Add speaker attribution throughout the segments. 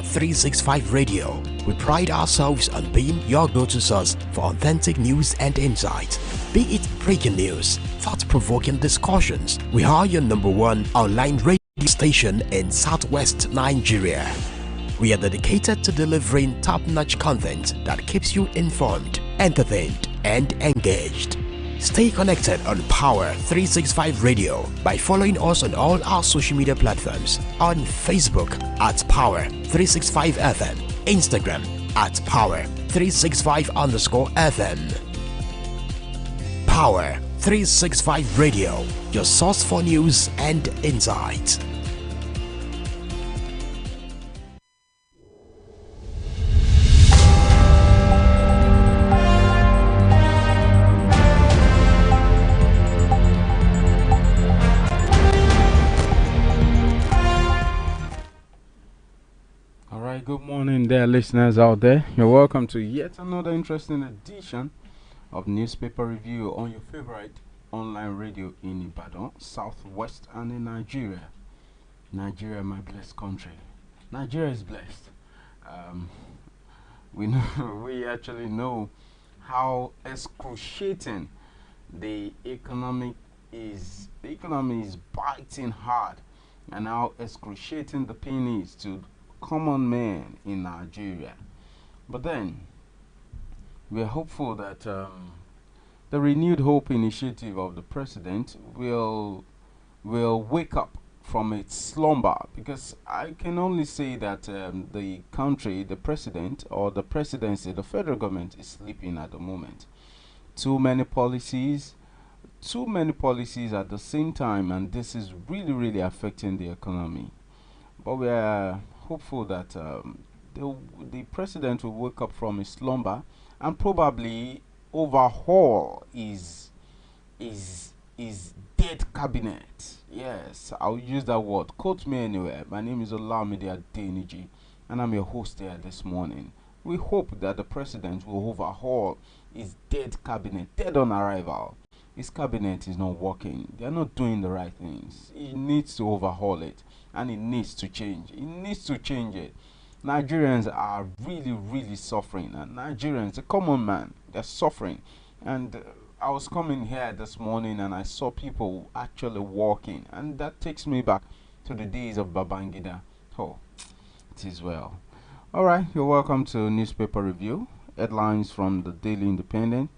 Speaker 1: Power365 Radio. We pride ourselves on being your go-to source for authentic news and insight. Be it breaking news, thought-provoking discussions, we are your number one online radio station in Southwest Nigeria. We are dedicated to delivering top-notch content that keeps you informed, entertained, and engaged. Stay connected on Power 365 Radio by following us on all our social media platforms on Facebook at Power 365 FM, Instagram at Power 365_FM. Power 365 Radio, your source for news and insight.
Speaker 2: Good morning there, listeners out there. You're welcome to yet another interesting edition of Newspaper Review on your favorite online radio in Ibadan, Southwest, and in Nigeria. Nigeria, my blessed country. Nigeria is blessed. We actually know how excruciating the economy is. The economy is biting hard, and how excruciating the pain is to common man in Nigeria. But then we are hopeful that the renewed hope initiative of the president will wake up from its slumber, because I can only say that the country, the president or the presidency, the federal government is sleeping at the moment. Too many policies at the same time, and this is really affecting the economy. But we are hopeful that the president will wake up from his slumber and probably overhaul his dead cabinet. Yes, I'll use that word. Quote me anywhere. My name is Olamide Adeniji, and I'm your host here this morning. We hope that the president will overhaul his dead cabinet, dead on arrival. His cabinet is not working. They are not doing the right things. He needs to overhaul it, and it needs to change. He needs to change it. Nigerians are really suffering, and Nigerians, the common man, they're suffering. And I was coming here this morning and I saw people actually walking, and that takes me back to the days of Babangida. Oh, it is well. All right, you're welcome to Newspaper Review. Headlines from the Daily Independent.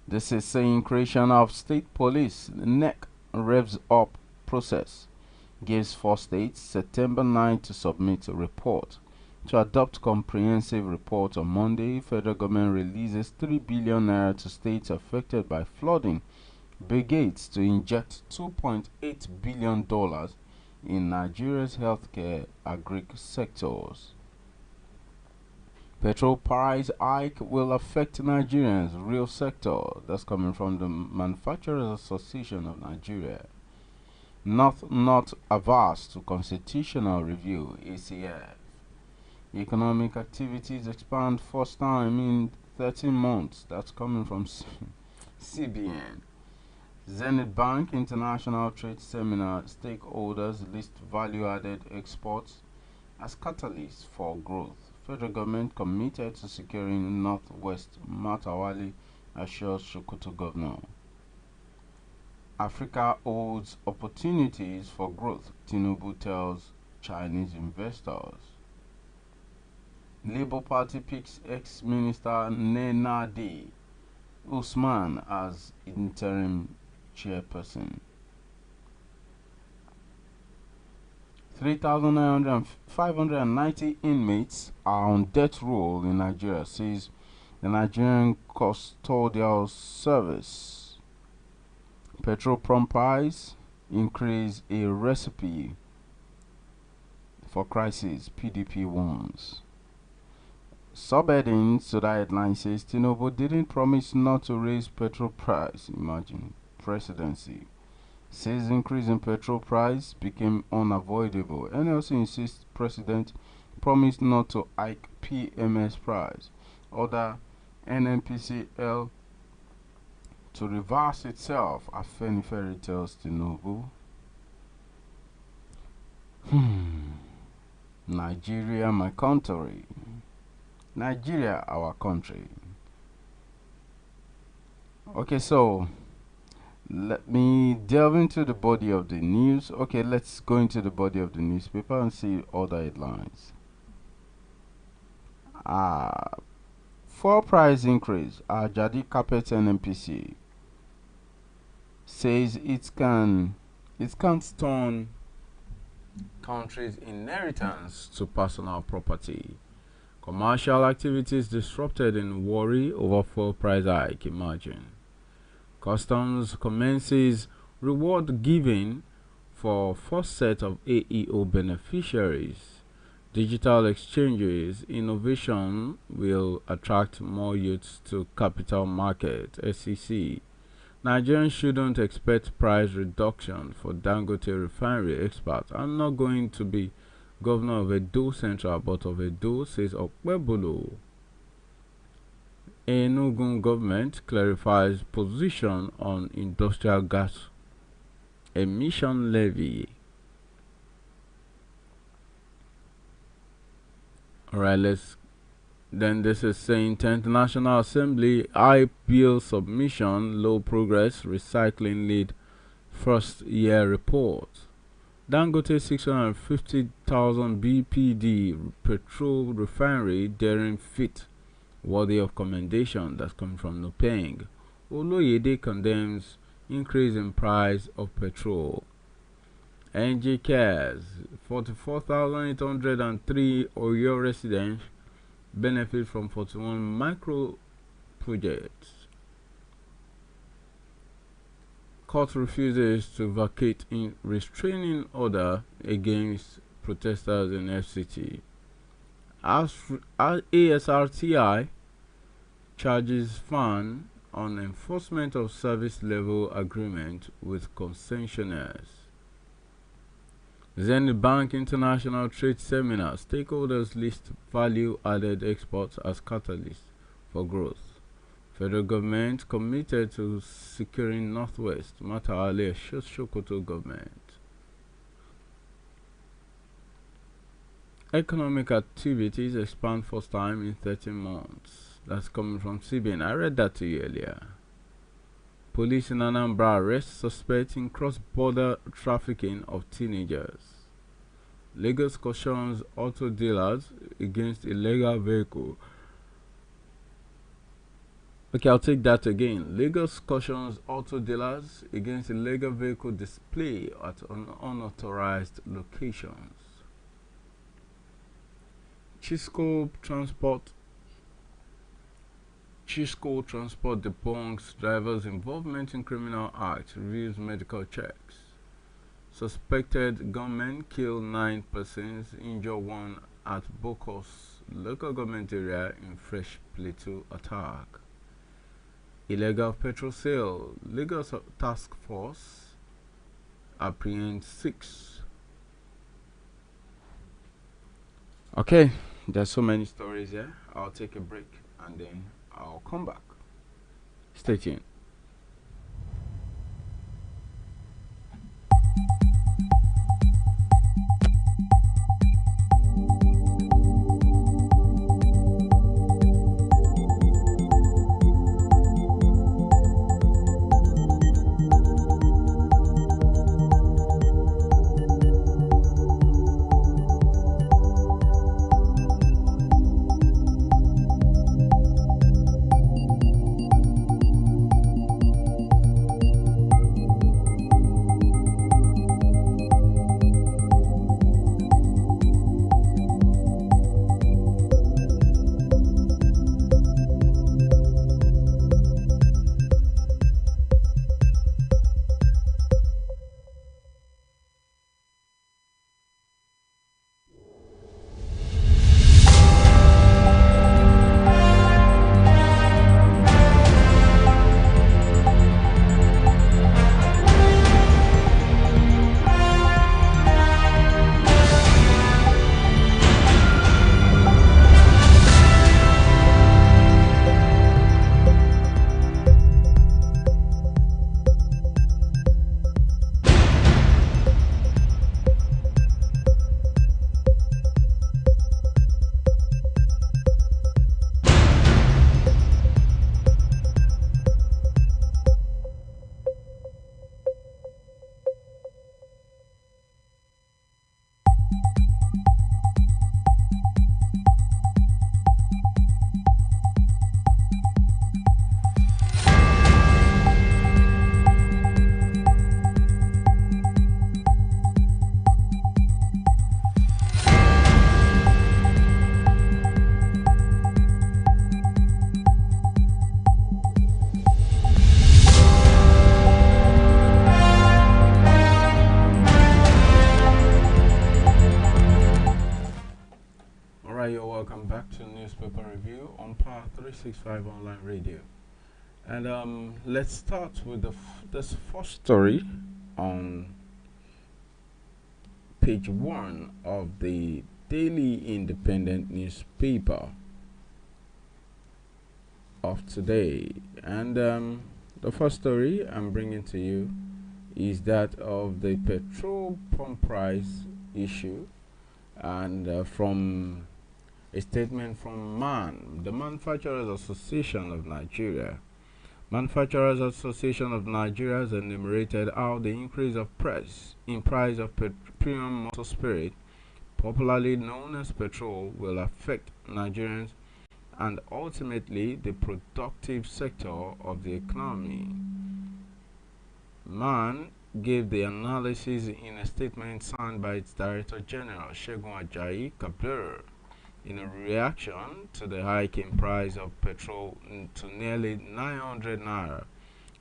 Speaker 2: This is saying creation of state police, NEC revs up process. Gives 4 states September 9 to submit a report. To adopt comprehensive report on Monday, federal government releases 3 billion naira to states affected by flooding. Brigades to inject $2.8 billion in Nigeria's healthcare agri sectors. Petrol price hike will affect Nigerians' real sector. That's coming from the Manufacturers Association of Nigeria. Not averse to constitutional review, ACF. Economic activities expand first time in 13 months. That's coming from CBN. Zenith Bank International Trade Seminar stakeholders list value-added exports as catalyst for growth. Federal government committed to securing Northwest Matawali, assures Sokoto governor. Africa holds opportunities for growth, Tinubu tells Chinese investors. Labour Party picks ex-minister Nenadi Usman as interim chairperson. 3,590 inmates are on death row in Nigeria, says the Nigerian Custodial Service. Petrol pump price increase a recipe for crisis, PDP warns. Subheading to that headline says Tinubu didn't promise not to raise petrol price. Imagine, presidency. Says increase in petrol price became unavoidable. NLC insists president promised not to hike PMS price. Order NNPCL to reverse itself, Afenifere tells Tinubu. Nigeria, my country. Nigeria, our country. Okay, so let me delve into the body of the news. Okay, let's go into the body of the newspaper and see other headlines. Fuel price increase. Jadi Carpet NNPC says it can't turn country's inheritance to personal property. Commercial activities disrupted in worry over fuel price hike. Imagine. Customs commences reward giving for first set of AEO beneficiaries. Digital exchanges innovation will attract more youths to capital market. SEC. Nigerians shouldn't expect price reduction for Dangote refinery experts. I'm not going to be governor of Edo Central, but of Edo, says Okpebolo. Enugu government clarifies position on industrial gas emission levy. Alright, then this is saying 10th National Assembly IPL submission, low progress, recycling lead, first year report. Dangote 650,000 BPD petrol refinery daring fit, worthy of commendation. That's coming from Nupeng. Oloyede condemns increase in price of petrol. NG Cares 44,803 Oyo residents benefit from 41 micro projects. Court refuses to vacate in restraining order against protesters in FCT. As ASRTI charges fan on enforcement of service level agreement with concessionaires. Zenith Bank International Trade Seminar. Stakeholders list value-added exports as catalyst for growth. Federal government committed to securing Northwest. Matawale Sokoto government. Economic activities expand first time in 13 months. That's coming from CBN. I read that to you earlier. Police in Anambra arrest suspect in cross-border trafficking of teenagers. Lagos cautions auto dealers against illegal vehicle. Okay, I'll take that again. Lagos cautions auto dealers against illegal vehicle display at unauthorized locations. Chisco Transport debunks driver's involvement in criminal acts, reviews medical checks. Suspected gunmen kill 9 persons, injure 1 at Bokos local government area in Fresh Plateau attack. Illegal petrol sale. Lagos task force apprehends 6. Okay, there's so many stories here. I'll take a break and then I'll come back. Stay tuned. welcome back to Newspaper Review on Power365 Online Radio. And let's start with this first story on page 1 of the Daily Independent newspaper of today. And the first story I'm bringing to you is that of the petrol pump price issue, and from a statement from MAN, the Manufacturers Association of Nigeria. Manufacturers Association of Nigeria has enumerated how the increase of price of premium motor spirit, popularly known as petrol, will affect Nigerians and ultimately the productive sector of the economy. MAN gave the analysis in a statement signed by its Director General, Segun Ajayi Kabir, in a reaction to the hike in price of petrol to nearly 900 naira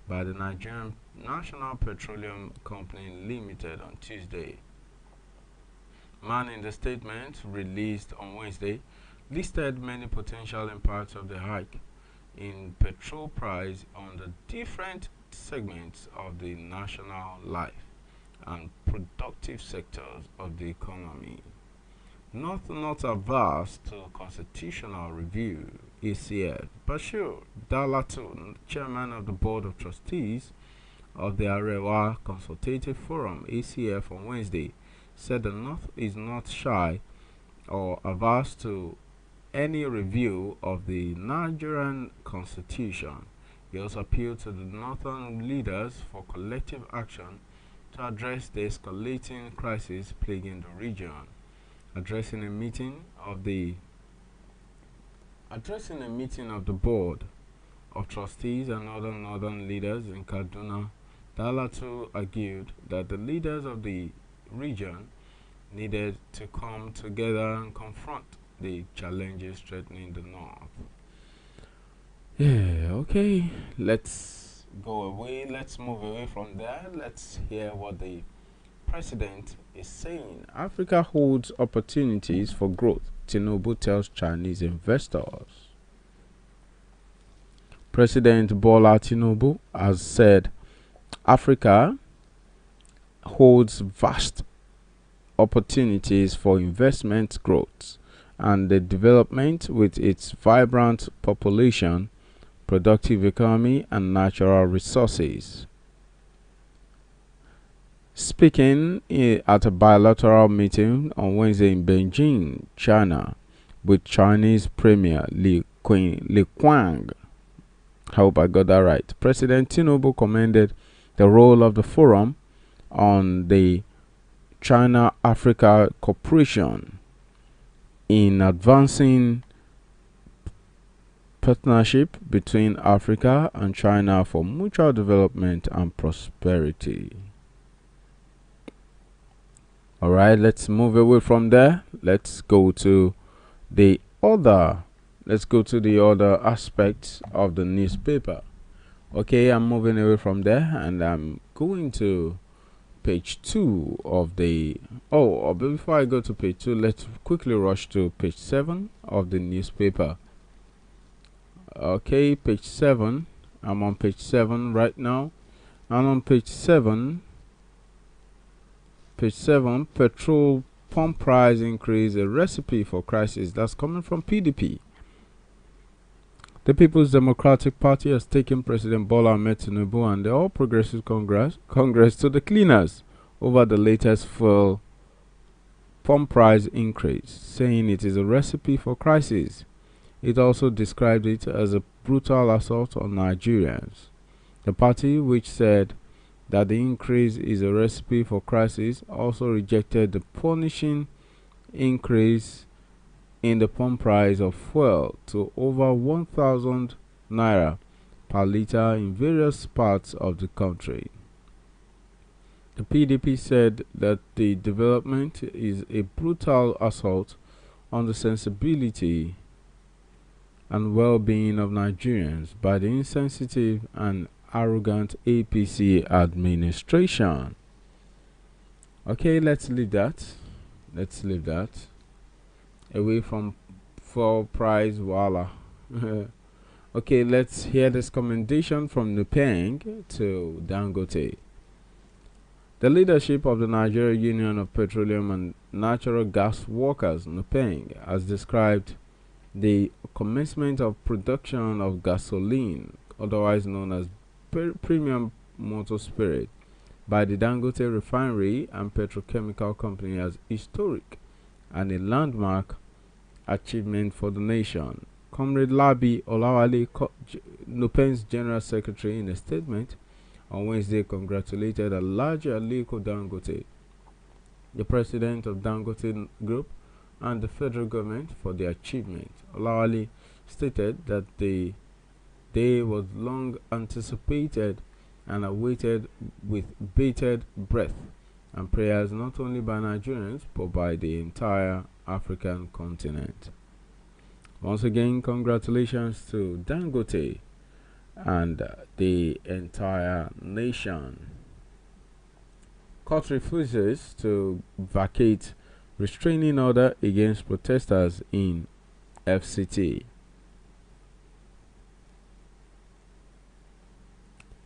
Speaker 2: by the Nigerian National Petroleum Company Limited on Tuesday. MAN, in the statement released on Wednesday, listed many potential impacts of the hike in petrol price on the different segments of the national life and productive sectors of the economy. Not averse to constitutional review, ACF, Bashir Dalatu, chairman of the Board of Trustees of the Arewa Consultative Forum, ACF, on Wednesday, said the North is not shy or averse to any review of the Nigerian Constitution. He also appealed to the Northern leaders for collective action to address the escalating crisis plaguing the region. Addressing a meeting of the Board of Trustees and other Northern leaders in Kaduna, Dalatu argued that the leaders of the region needed to come together and confront the challenges threatening the North. Yeah, okay. Let's move away from there. Let's hear what the President is saying. Africa holds opportunities for growth, Tinubu tells Chinese investors. President Bola Tinubu has said Africa holds vast opportunities for investment growth and the development with its vibrant population, productive economy, and natural resources. Speaking at a bilateral meeting on Wednesday in Beijing, China, with Chinese Premier Li Qiang, I hope I got that right, President Tinubu commended the role of the forum on the China-Africa cooperation in advancing partnership between Africa and China for mutual development and prosperity. All right, let's move away from there. Let's go to the other aspects of the newspaper. Okay, I'm moving away from there and I'm going to page 2 of the but before I go to page 2, let's quickly rush to page 7 of the newspaper. Okay, page 7. I'm on page 7 right now. And on page 7, petrol pump price increase, a recipe for crisis. That's coming from PDP. The People's Democratic Party has taken President Bola Ahmed Tinubu and the All Progressive Congress to the cleaners over the latest fuel pump price increase, saying it is a recipe for crisis. It also described it as a brutal assault on Nigerians. The party, which said that the increase is a recipe for crisis, also rejected the punishing increase in the pump price of fuel to over 1,000 naira per litre in various parts of the country. The PDP said that the development is a brutal assault on the sensibility and well-being of Nigerians by the insensitive and arrogant APC administration. Okay, let's leave that away from
Speaker 3: for price voila. Okay, let's hear this commendation from Nupeng to Dangote. The leadership of the Nigeria Union of Petroleum and Natural Gas Workers, Nupeng, has described the commencement of production of gasoline, otherwise known as premium motor spirit, by the Dangote Refinery and Petrochemical Company as historic and a landmark achievement for the nation. Comrade Labi Olawale, Nupeng's General Secretary, in a statement on Wednesday congratulated Alhaji Aliko Dangote, the president of Dangote Group, and the federal government for the achievement. Olawale stated that the day was long anticipated and awaited with bated breath and prayers not only by Nigerians but by the entire African continent. Once again, congratulations to Dangote and the entire nation. Court refuses to vacate restraining order against protesters in FCT.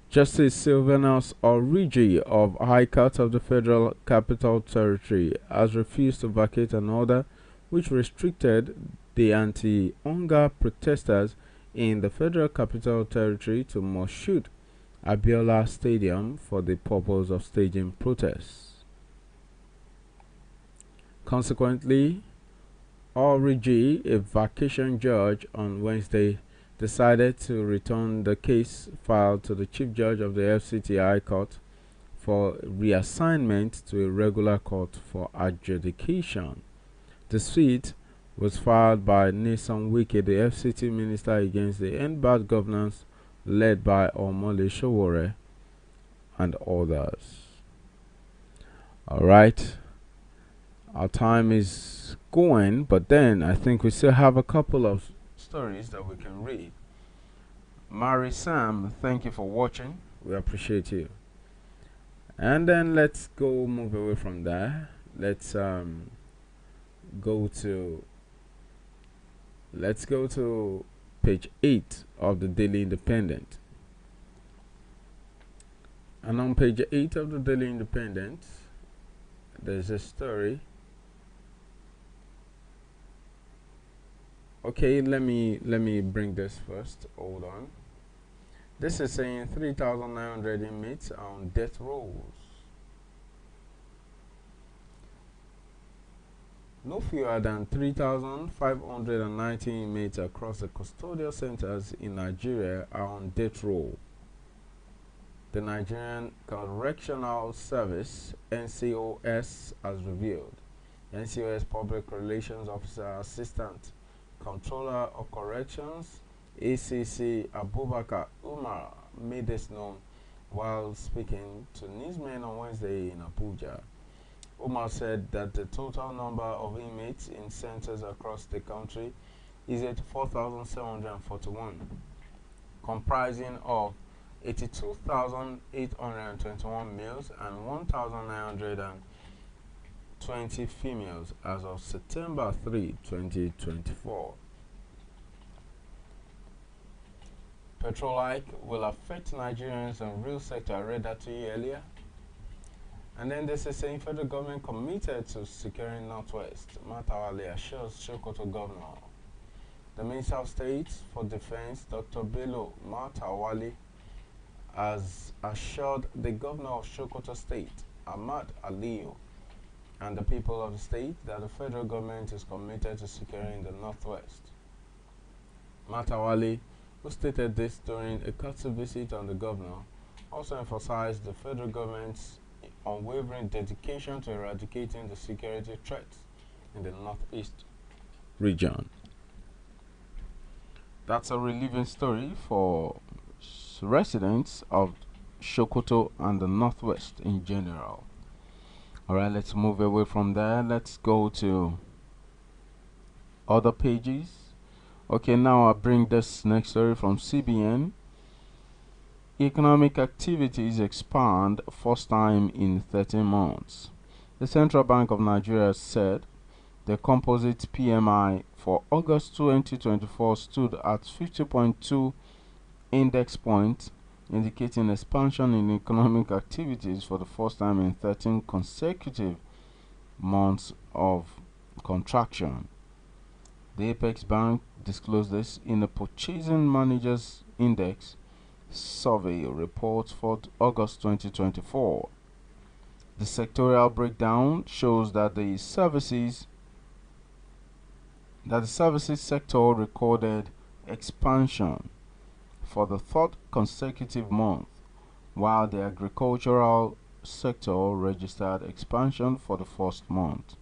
Speaker 3: Justice Sylvanus Origi of High Court of the Federal Capital Territory has refused to vacate an order which restricted the anti-hunger protesters in the Federal Capital Territory to Moshood Abiola Stadium for the purpose of staging protests. Consequently, Origi, a vacation judge, on Wednesday decided to return the case filed to the Chief Judge of the FCT High Court for reassignment to a regular court for adjudication. The suit was filed by Nyesom Wike, the FCT minister, against the End Bad Governance led by Omole Sowore and others. Alright, our time is going, but then I think we still have a couple of stories that we can read. Mary Sam, thank you for watching. We appreciate you. And then let's move away from there. Let's go to page 8 of the Daily Independent. And on page 8 of the Daily Independent, there's a story. Okay, let me bring this first. Hold on. This is saying 3,900 inmates on death rows. No fewer than 3,590 inmates across the custodial centers in Nigeria are on death row. The Nigerian Correctional Service, NCOS, has revealed. NCOS Public Relations Officer Assistant Controller of Corrections, ACC Abubakar Umar, made this known while speaking to newsmen on Wednesday in Abuja. Umar said that the total number of inmates in centers across the country is at 4,741, comprising of 82,821 males and 1,920 females as of September 3, 2024. Petrol hike will affect Nigerians and real sector. I read that to you earlier. And then this is saying federal government committed to securing Northwest. Matawale assures Sokoto governor. The Minister of State for Defense, Dr. Bello Matawale, has assured the governor of Sokoto State, Ahmad Aliyu, and the people of the state that the federal government is committed to securing the Northwest. Matawale, who stated this during a courtesy visit on the governor, also emphasized the federal government's unwavering dedication to eradicating the security threats in the Northeast region. That's a relieving story for residents of Sokoto and the Northwest in general. Alright, let's move away from there. Let's go to other pages. Okay, now I bring this next story from CBN. Economic activities expand first time in 13 months. The Central Bank of Nigeria said
Speaker 2: The composite PMI for August 2024 stood at 50.2 index points, indicating expansion in economic activities for the first time in 13 consecutive months of contraction. The Apex Bank disclosed this in a Purchasing Managers Index survey report for August 2024. The sectorial breakdown shows that the services sector recorded expansion for the third consecutive month, while the agricultural sector registered expansion for the first month.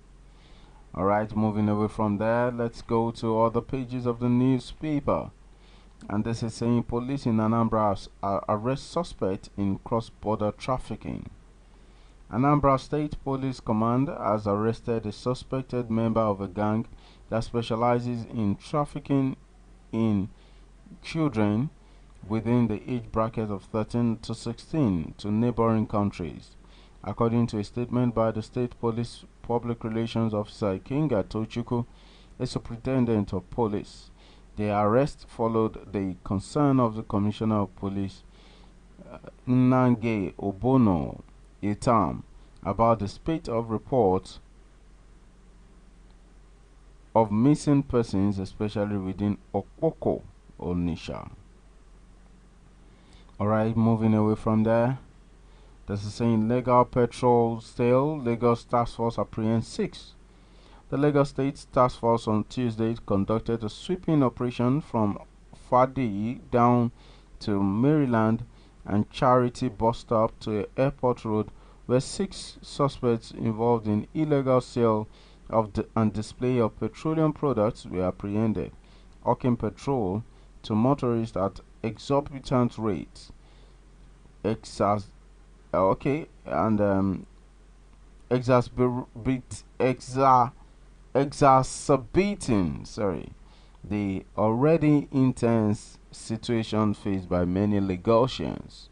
Speaker 2: Alright, moving away from there, let's go to other pages of the newspaper. And this is saying police in Anambra arrest suspect in cross-border trafficking. Anambra State Police Command has arrested a suspected member of a gang that specializes in trafficking in children within the age bracket of 13 to 16 to neighboring countries, according to a statement by the State Police Public Relations Officer Ikenga Tochukwu, a superintendent of police. The arrest followed the concern of the Commissioner of Police, Nnange Obono Itam, about the spate of reports of missing persons, especially within Okpoko, Onisha. Alright, moving away from there. This is saying legal petrol sale. Lagos Task Force apprehends 6. The Lagos State Task Force on Tuesday conducted a sweeping operation from Fadi down to Maryland and Charity bus stop to Airport Road, where 6 suspects involved in illegal sale of and display of petroleum products were apprehended, hawking petrol to motorists at exorbitant rates. Exacerbating the already intense situation faced by many Lagosians.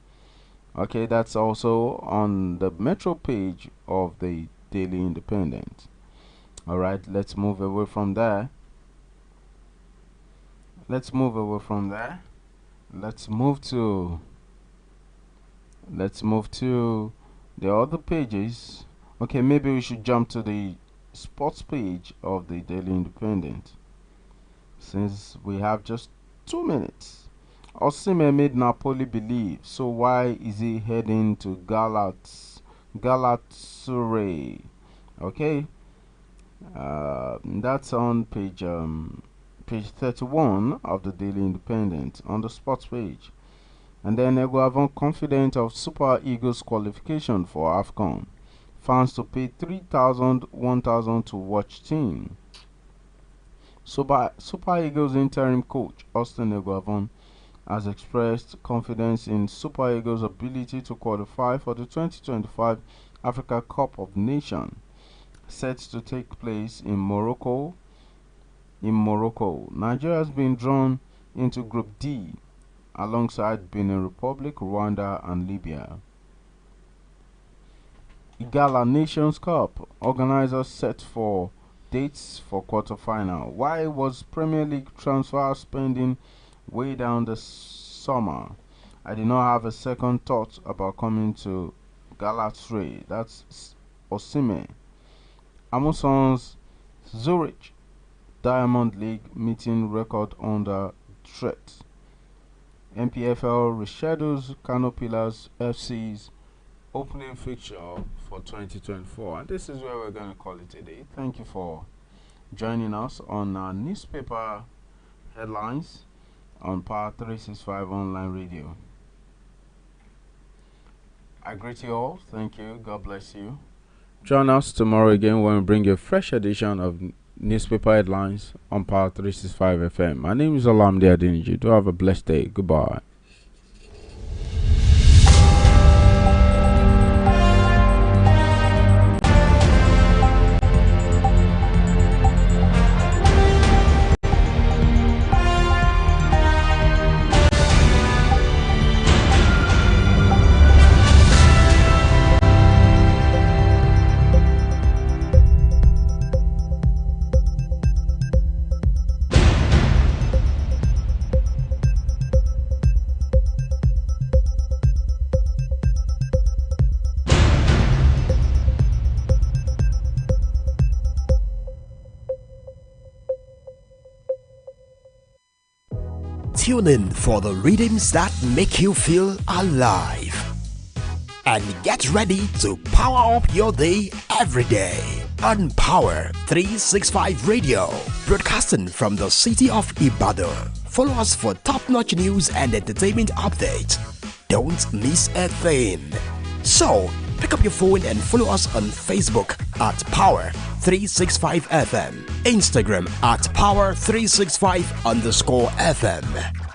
Speaker 2: Okay, that's also on the Metro page of the Daily Independent. Alright, let's move away from there. Let's move to the other pages. Okay, maybe we should jump to the sports page of the Daily Independent, since we have just 2 minutes. Osimhen made Napoli believe, so why is he heading to Galatasaray? Okay, that's on page 31 of the Daily Independent on the sports page. And then Eguavon confident of Super Eagles qualification for AFCON. Fans to pay 3,000, 1,000 to watch team. Super Eagles interim coach Austin Eguavon has expressed confidence in Super Eagles' ability to qualify for the 2025 Africa Cup of Nations, set to take place in Morocco. Nigeria has been drawn into Group D alongside Benin Republic, Rwanda, and Libya. Igala Nations Cup organizers set for dates for quarterfinal. Why was Premier League transfer spending way down the summer? I did not have a second thought about coming to Galatasaray. That's Osimhen. Amazon's Zurich Diamond League meeting record under threat. MPFL reschedules Kano Pillars FC's opening fixture for 2024. And this is where we're going to call it a day. Thank you for joining us on our newspaper headlines on Power365 Online Radio. I greet you all. Thank you. God bless you. Join us tomorrow again when we bring you a fresh edition of newspaper headlines on Power365 FM. My name is Olamide Adeniji. Do have a blessed day. Goodbye.
Speaker 1: Tune in for the rhythms that make you feel alive. And get ready to power up your day every day on Power 365 Radio, broadcasting from the city of Ibadan. Follow us for top-notch news and entertainment updates. Don't miss a thing. So, pick up your phone and follow us on Facebook at Power 365 FM, Instagram at Power365_FM.